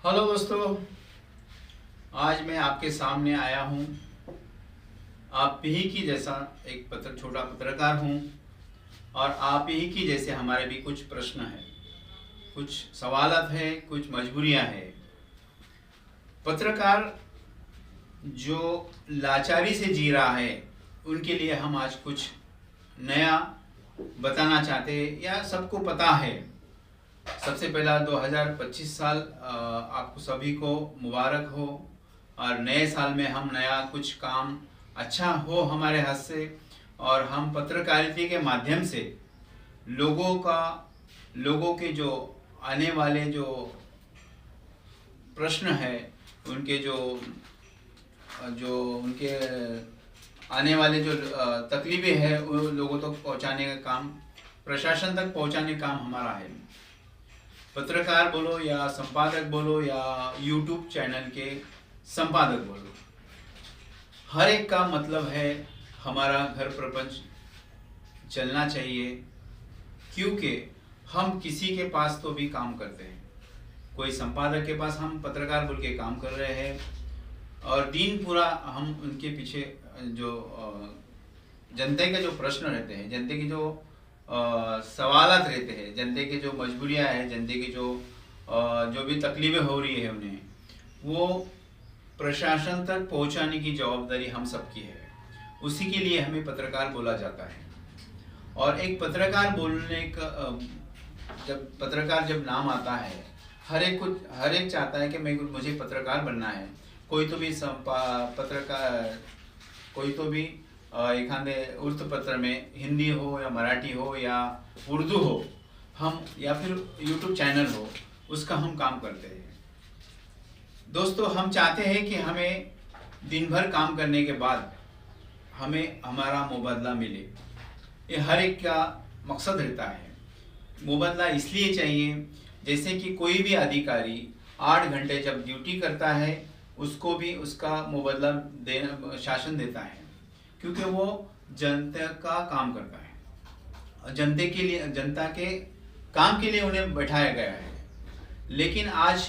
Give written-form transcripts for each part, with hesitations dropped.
Hello दोस्तों, आज मैं आपके सामने आया हूँ। आप ही की जैसा एक छोटा पत्रकार हूँ और आप ही की जैसे हमारे भी कुछ प्रश्न हैं, कुछ सवालत है, कुछ मजबूरियाँ हैं। पत्रकार जो लाचारी से जी रहा है उनके लिए हम आज कुछ नया बताना चाहते हैं, या सबको पता है। सबसे पहला 2025 साल आपको सभी को मुबारक हो, और नए साल में हम नया कुछ काम अच्छा हो हमारे हाथ से, और हम पत्रकारिता के माध्यम से लोगों के जो आने वाले जो प्रश्न है, उनके जो उनके आने वाले जो तकलीफें हैं वो लोगों तक पहुंचाने का काम, प्रशासन तक पहुंचाने का काम हमारा है। पत्रकार बोलो या संपादक बोलो या यूट्यूब चैनल के संपादक बोलो, हर एक का मतलब है हमारा घर प्रपंच चलना चाहिए। क्योंकि हम किसी के पास तो भी काम करते हैं, कोई संपादक के पास हम पत्रकार बोल के काम कर रहे हैं, और दिन पूरा हम उनके पीछे जो जनता के जो प्रश्न रहते हैं, जनता की जो सवालात रहते हैं, जनता की जो मजबूरियां हैं, जनता की जो भी तकलीफें हो रही है उन्हें, वो प्रशासन तक पहुंचाने की जवाबदारी हम सबकी है। उसी के लिए हमें पत्रकार बोला जाता है। और एक पत्रकार बोलने का जब नाम आता है, हर एक चाहता है कि मुझे पत्रकार बनना है। कोई तो भी पत्रकार, कोई तो भी एखादे वृत्तपत्र में हिंदी हो या मराठी हो या उर्दू हो, हम या फिर यूट्यूब चैनल हो, उसका हम काम करते हैं। दोस्तों, हम चाहते हैं कि हमें दिन भर काम करने के बाद हमें हमारा मुबादला मिले। ये हर एक का मकसद रहता है। मुबादला इसलिए चाहिए, जैसे कि कोई भी अधिकारी 8 घंटे जब ड्यूटी करता है, उसको भी उसका मुबादला शासन देता है, क्योंकि वो जनता का काम करता है, जनता के काम के लिए उन्हें बैठाया गया है। लेकिन आज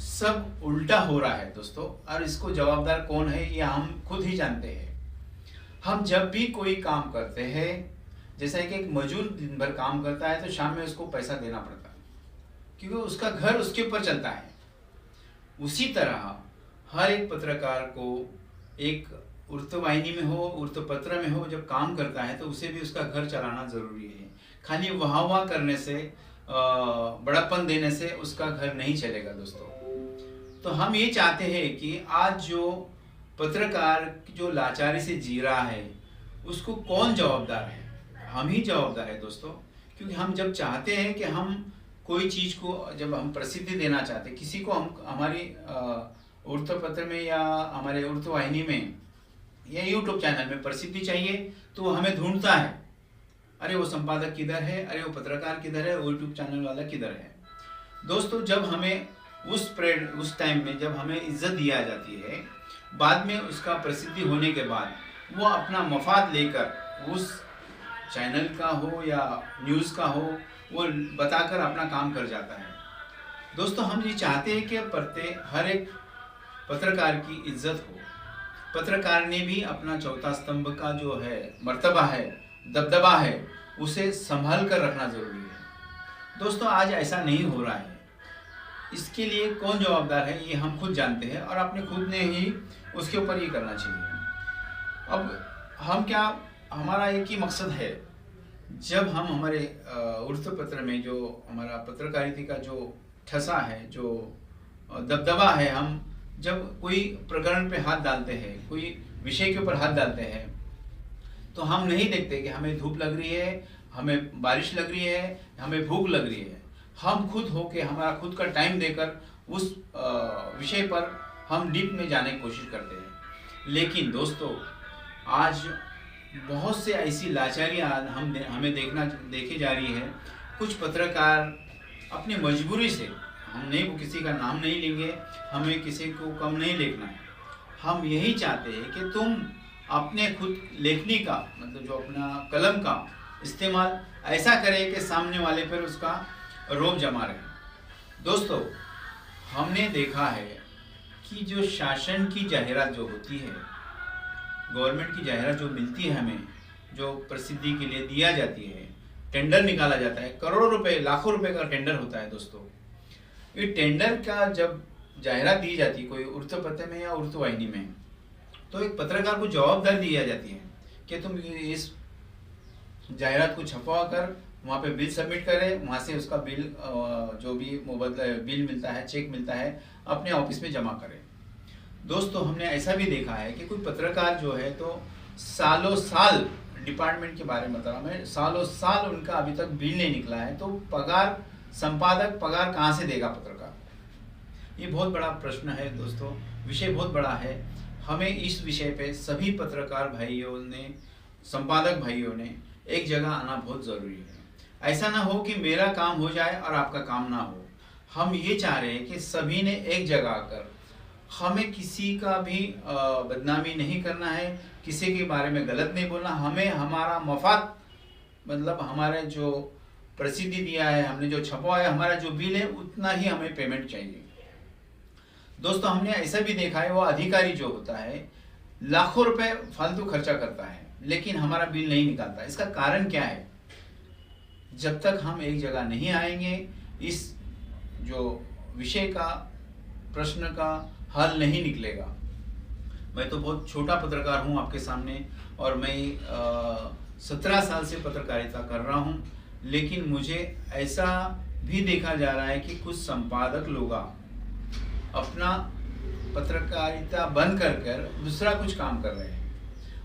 सब उल्टा हो रहा है दोस्तों, और इसको जवाबदार कौन है ये हम खुद ही जानते हैं। हम जब भी कोई काम करते हैं, जैसा कि एक मजदूर दिन भर काम करता है तो शाम में उसको पैसा देना पड़ता है, क्योंकि उसका घर उसके ऊपर चलता है। उसी तरह हर एक पत्रकार को एक वृत्तवाहिनी में हो, वृत्तपत्र में हो, जब काम करता है तो उसे भी उसका घर चलाना जरूरी है। खाली वाह करने से, बड़प्पन देने से उसका घर नहीं चलेगा दोस्तों। तो हम ये चाहते हैं कि आज जो पत्रकार जो लाचारी से जी रहा है, उसको कौन जवाबदार है? हम ही जवाबदार है दोस्तों। क्योंकि हम जब चाहते हैं कि हम कोई चीज को, जब हम प्रसिद्धि देना चाहते हैं किसी को, हम हमारी वृत्तपत्र में या हमारे वृत्तवाहिनी में या यूट्यूब चैनल में प्रसिद्धि चाहिए, तो वो हमें ढूंढता है, अरे वो संपादक किधर है, अरे वो पत्रकार किधर है, वो यूट्यूब चैनल वाला किधर है। दोस्तों, जब हमें उस टाइम में जब हमें इज्जत दिया जाती है, बाद में उसका प्रसिद्धि होने के बाद वो अपना मफाद लेकर उस चैनल का हो या न्यूज़ का हो, वो बताकर अपना काम कर जाता है। दोस्तों, हम ये चाहते हैं कि हर एक पत्रकार की इज्जत हो। पत्रकार ने भी अपना चौथा स्तंभ का जो है मर्तबा है, दबदबा है, उसे संभाल कर रखना जरूरी है। दोस्तों, आज ऐसा नहीं हो रहा है। इसके लिए कौन जवाबदार है ये हम खुद जानते हैं, और अपने खुद ने ही उसके ऊपर ये करना चाहिए। अब हमारा एक ही मकसद है, जब हम हमारे वृत्तपत्र में जो हमारा पत्रकारिता का जो ठसा है, जो दबदबा है, हम जब कोई प्रकरण पे हाथ डालते हैं, कोई विषय के ऊपर हाथ डालते हैं, तो हम नहीं देखते कि हमें धूप लग रही है, हमें बारिश लग रही है, हमें भूख लग रही है। हम खुद होके, हमारा खुद का टाइम देकर उस विषय पर हम डीप में जाने की कोशिश करते हैं। लेकिन दोस्तों, आज बहुत से ऐसी लाचारियाँ हमें देखी जा रही है। कुछ पत्रकार अपनी मजबूरी से, किसी का नाम नहीं लेंगे, हमें किसी को कम नहीं लिखना है। हम यही चाहते हैं कि तुम अपने खुद लेखनी का, मतलब जो अपना कलम का इस्तेमाल ऐसा करें कि सामने वाले पर उसका रोब जमा रहे। दोस्तों, हमने देखा है कि जो शासन की जाहिरात जो होती है, गवर्नमेंट की जाहिरात जो मिलती है हमें, जो प्रसिद्धि के लिए दिया जाती है, टेंडर निकाला जाता है, करोड़ों रुपए लाखों रुपए का टेंडर होता है दोस्तों। ये टेंडर का जब जाहिरात दी जाती है कोई वृत्तपत्र में या वृत्तवाहिनी में, तो एक पत्रकार को जवाबदारी दी जाती है कि तुम इस जाहिरात को छपवा कर वहाँ पे बिल सबमिट करें, वहाँ से उसका बिल जो भी बिल मिलता है, चेक मिलता है, अपने ऑफिस में जमा करें। दोस्तों हमने ऐसा भी देखा है कि कोई पत्रकार जो है तो सालों साल डिपार्टमेंट के बारे में बता रहा मैं, सालों साल उनका अभी तक बिल नहीं निकला है, तो पगार संपादक पगार कहाँ से देगा पत्रकार? ये बहुत बड़ा प्रश्न है दोस्तों, विषय बहुत बड़ा है। हमें इस विषय पे सभी पत्रकार भाइयों ने, संपादक भाइयों ने एक जगह आना बहुत जरूरी है। ऐसा ना हो कि मेरा काम हो जाए और आपका काम ना हो। हम ये चाह रहे हैं कि सभी ने एक जगह आकर, हमें किसी का भी बदनामी नहीं करना है, किसी के बारे में गलत नहीं बोलना, हमें हमारा मफाद, मतलब हमारे जो प्रसिद्धि दिया है, हमने जो छपवाया, हमारा जो बिल है उतना ही हमें पेमेंट चाहिए। दोस्तों हमने ऐसा भी देखा है, वो अधिकारी जो होता है लाखों रुपए फालतू खर्चा करता है लेकिन हमारा बिल नहीं निकालता। इसका कारण क्या है? जब तक हम एक जगह नहीं आएंगे, इस जो विषय का, प्रश्न का हल नहीं निकलेगा। मैं तो बहुत छोटा पत्रकार हूं आपके सामने, और मैं 17 साल से पत्रकारिता कर रहा हूं, लेकिन मुझे ऐसा भी देखा जा रहा है कि कुछ संपादक लोग अपना पत्रकारिता बंद कर दूसरा कुछ काम कर रहे हैं।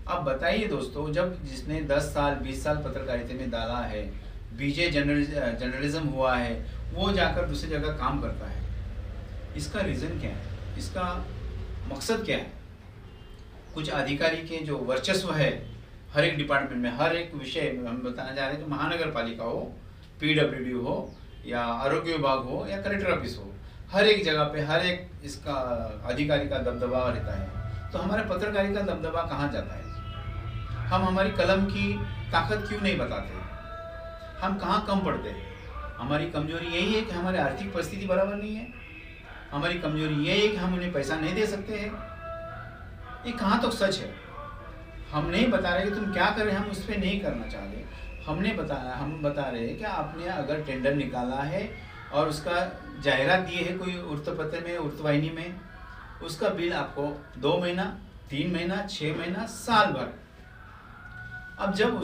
अब बताइए दोस्तों, जब जिसने 10 साल 20 साल पत्रकारिता में डाला है, बीजे जर्नलिज्म हुआ है, वो जाकर दूसरी जगह काम करता है, इसका रीज़न क्या है? इसका मकसद क्या है? कुछ अधिकारी के जो वर्चस्व है हर एक डिपार्टमेंट में, हर एक विषय में, हम बताना चाह रहे हैं कि महानगर पालिका हो, पीडब्ल्यूडी हो, या आरोग्य विभाग हो, या कलेक्टर ऑफिस हो, हर एक जगह पे हर एक इसका अधिकारी का दबदबा रहता है। तो हमारे पत्रकारी का दबदबा कहाँ जाता है? हम हमारी कलम की ताकत क्यों नहीं बताते? हम कहाँ कम पड़ते हैं? हमारी कमजोरी यही है कि हमारी आर्थिक परिस्थिति बराबर नहीं है, हमारी कमजोरी यही है कि हम उन्हें पैसा नहीं दे सकते हैं। ये कहाँ तक सच है? हम नहीं बता रहे कि तुम क्या करें, हम उस पर नहीं करना चाह रहे। हम बता रहे हैं कि आपने अगर टेंडर निकाला है और उसका जाहिरात दिए है कोई वृत्तपत्र में, वृत्तवाहिनी में, उसका बिल आपको 2 महीना, 3 महीना, 6 महीना, साल भर। अब जब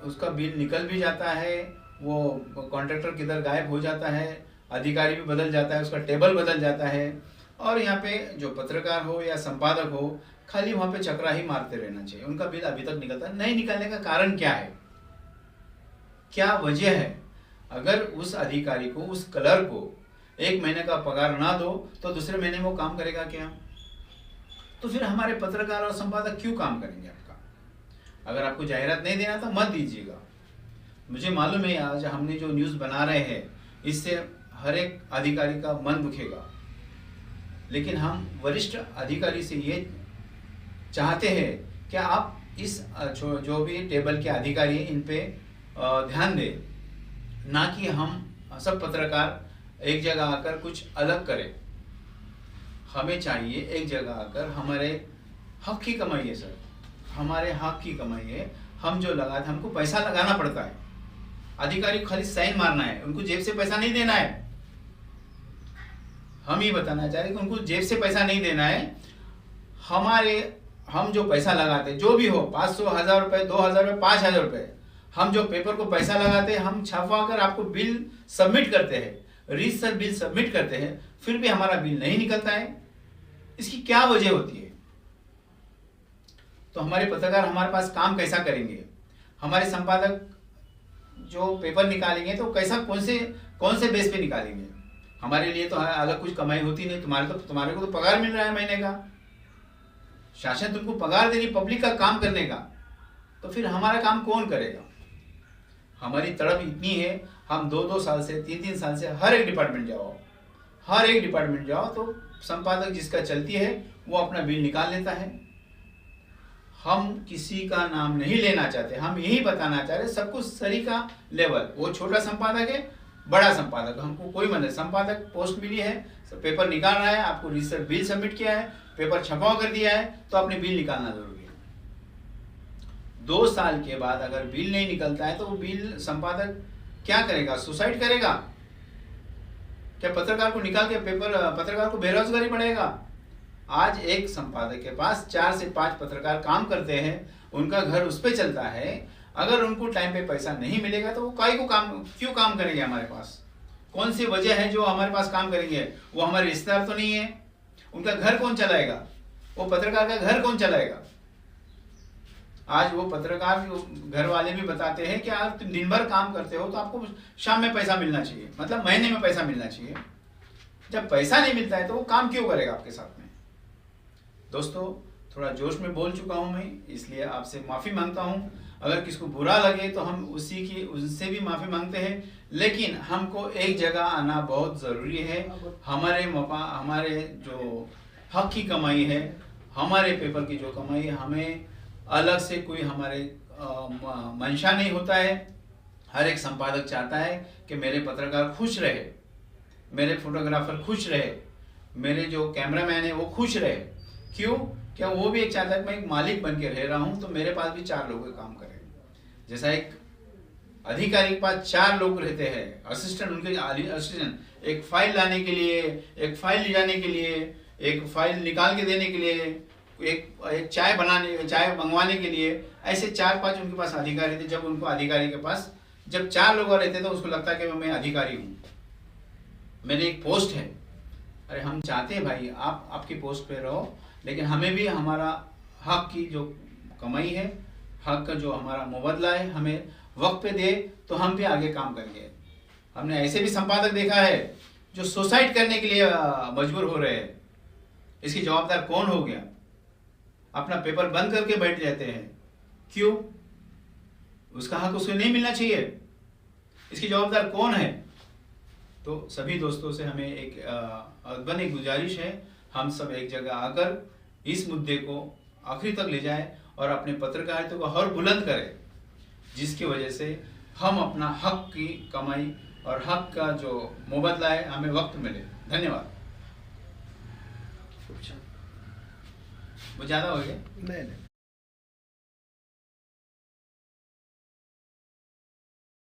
उसका बिल निकल भी जाता है, वो कॉन्ट्रैक्टर किधर गायब हो जाता है, अधिकारी भी बदल जाता है, उसका टेबल बदल जाता है, और यहाँ पे जो पत्रकार हो या संपादक हो, खाली वहाँ पे चक्रा ही मारते रहना चाहिए। उनका बिल अभी तक निकलता नहीं। निकलने का कारण क्या है? क्या वजह है? अगर उस अधिकारी को, उस क्लर्क को 1 महीने का पगार ना दो तो दूसरे महीने में वो काम करेगा क्या? तो फिर हमारे पत्रकार और संपादक क्यों काम करेंगे आपका? अगर आपको जाहिरात नहीं देना तो मत दीजिएगा। मुझे मालूम है आज हमने जो न्यूज़ बना रहे हैं इससे हर एक अधिकारी का मन दुखेगा, लेकिन हम वरिष्ठ अधिकारी से ये चाहते हैं कि आप इस जो भी टेबल के अधिकारी हैं इन पे ध्यान दें, ना कि हम सब पत्रकार एक जगह आकर कुछ अलग करें। हमें चाहिए एक जगह आकर हमारे हक की कमाई है सर, हमारे हक की कमाई है। हम जो लगाते, हमको पैसा लगाना पड़ता है, अधिकारी को खाली साइन मारना है, उनको जेब से पैसा नहीं देना है। हम ये बताना चाह रहे हैं कि उनको जेब से पैसा नहीं देना है। हम जो पैसा लगाते, जो भी हो, 500, 1000 रुपए, 2000 रुपए, 5000 रुपए, हम जो पेपर को पैसा लगाते हैं, हम छपवा कर आपको बिल सबमिट करते हैं, रीसर बिल सबमिट करते हैं, फिर भी हमारा बिल नहीं निकलता है। इसकी क्या वजह होती है? तो हमारे पत्रकार हमारे पास काम कैसा करेंगे? हमारे संपादक जो पेपर निकालेंगे तो कैसा, कौन से बेस पे निकालेंगे? हमारे लिए तो अलग कुछ कमाई होती नहीं। तुम्हारे को तो पगार मिल रहा है महीने का, शासन तुमको पगार दे रही पब्लिक का काम करने का, तो फिर हमारा काम कौन करेगा? हमारी तड़प इतनी है, हम 2-2 साल से, 3-3 साल से हर एक डिपार्टमेंट जाओ तो संपादक जिसका चलती है वो अपना बिल निकाल लेता है। हम किसी का नाम नहीं लेना चाहते, हम यही बताना चाह रहे, सब कुछ सरी का लेवल, वो छोटा संपादक है, बड़ा संपादक, हमको कोई मतलब संपादक पोस्ट मिली है, पेपर निकाल रहा है, आपको रिसर्च बिल सबमिट किया है, पेपर छपाव कर दिया है, तो अपने बिल निकालना जरूरी है। 2 साल के बाद अगर बिल नहीं निकलता है तो वो बिल संपादक क्या करेगा? सुसाइड करेगा क्या? पत्रकार को निकाल के पत्रकार को बेरोजगारी बढ़ेगा? आज एक संपादक के पास 4 से 5 पत्रकार काम करते हैं, उनका घर उस पे चलता है। अगर उनको टाइम पे पैसा नहीं मिलेगा तो वो क्यों काम करेंगे हमारे पास? कौन सी वजह है जो हमारे पास काम करेंगे? वो हमारे रिश्तेदार तो नहीं है। उनका घर कौन चलाएगा? वो पत्रकार का घर कौन चलाएगा? आज वो पत्रकार घर वाले भी बताते हैं कि आप दिन भर काम करते हो तो आपको शाम में पैसा मिलना चाहिए, मतलब महीने में पैसा मिलना चाहिए। जब पैसा नहीं मिलता है तो वो काम क्यों करेगा आपके साथ में? दोस्तों, थोड़ा जोश में बोल चुका हूं मैं, इसलिए आपसे माफी मांगता हूं। अगर किसको बुरा लगे तो हम उनसे भी माफी मांगते हैं, लेकिन हमको एक जगह आना बहुत जरूरी है। हमारे जो हक की कमाई है, हमारे पेपर की जो कमाई है, हमें अलग से कोई हमारे मंशा नहीं होता है। हर एक संपादक चाहता है कि मेरे पत्रकार खुश रहे, मेरे फोटोग्राफर खुश रहे, मेरे जो कैमरामैन है वो खुश रहे। क्यों? क्या वो भी एक चाहता है कि मैं एक मालिक बन के रह रहा हूं तो मेरे पास भी 4 लोग काम करें। जैसा एक अधिकारी के पास 4 लोग रहते हैं, असिस्टेंट, उनके असिस्टेंट, एक फाइल लाने के लिए, एक फाइल ले जाने के लिए, एक फाइल निकाल के देने के लिए, एक चाय मंगवाने के लिए, ऐसे 4-5 उनके पास अधिकारी थे। जब उनको अधिकारी के पास जब 4 लोग रहते तो उसको लगता है कि मैं अधिकारी हूँ, मेरी एक पोस्ट है। अरे हम चाहते हैं भाई आप आपकी पोस्ट पे रहो, लेकिन हमें भी हमारा हक की जो कमाई है, हक का जो हमारा मुबदला है, हमें वक्त पे दे तो हम भी आगे काम करेंगे। हमने ऐसे भी संपादक देखा है जो सुसाइड करने के लिए मजबूर हो रहे हैं। इसकी जवाबदार कौन हो गया? अपना पेपर बंद करके बैठ जाते हैं। क्यों? उसका हक उसको नहीं मिलना चाहिए? इसकी जवाबदार कौन है? तो सभी दोस्तों से हमें एक गुजारिश है, हम सब एक जगह आकर इस मुद्दे को आखिरी तक ले जाएं और अपने पत्रकारिता को और बुलंद करें, जिसकी वजह से हम अपना हक की कमाई और हक का जो मुबदला है हमें वक्त मिले। धन्यवाद। वो ज़्यादा हो गया? नहीं।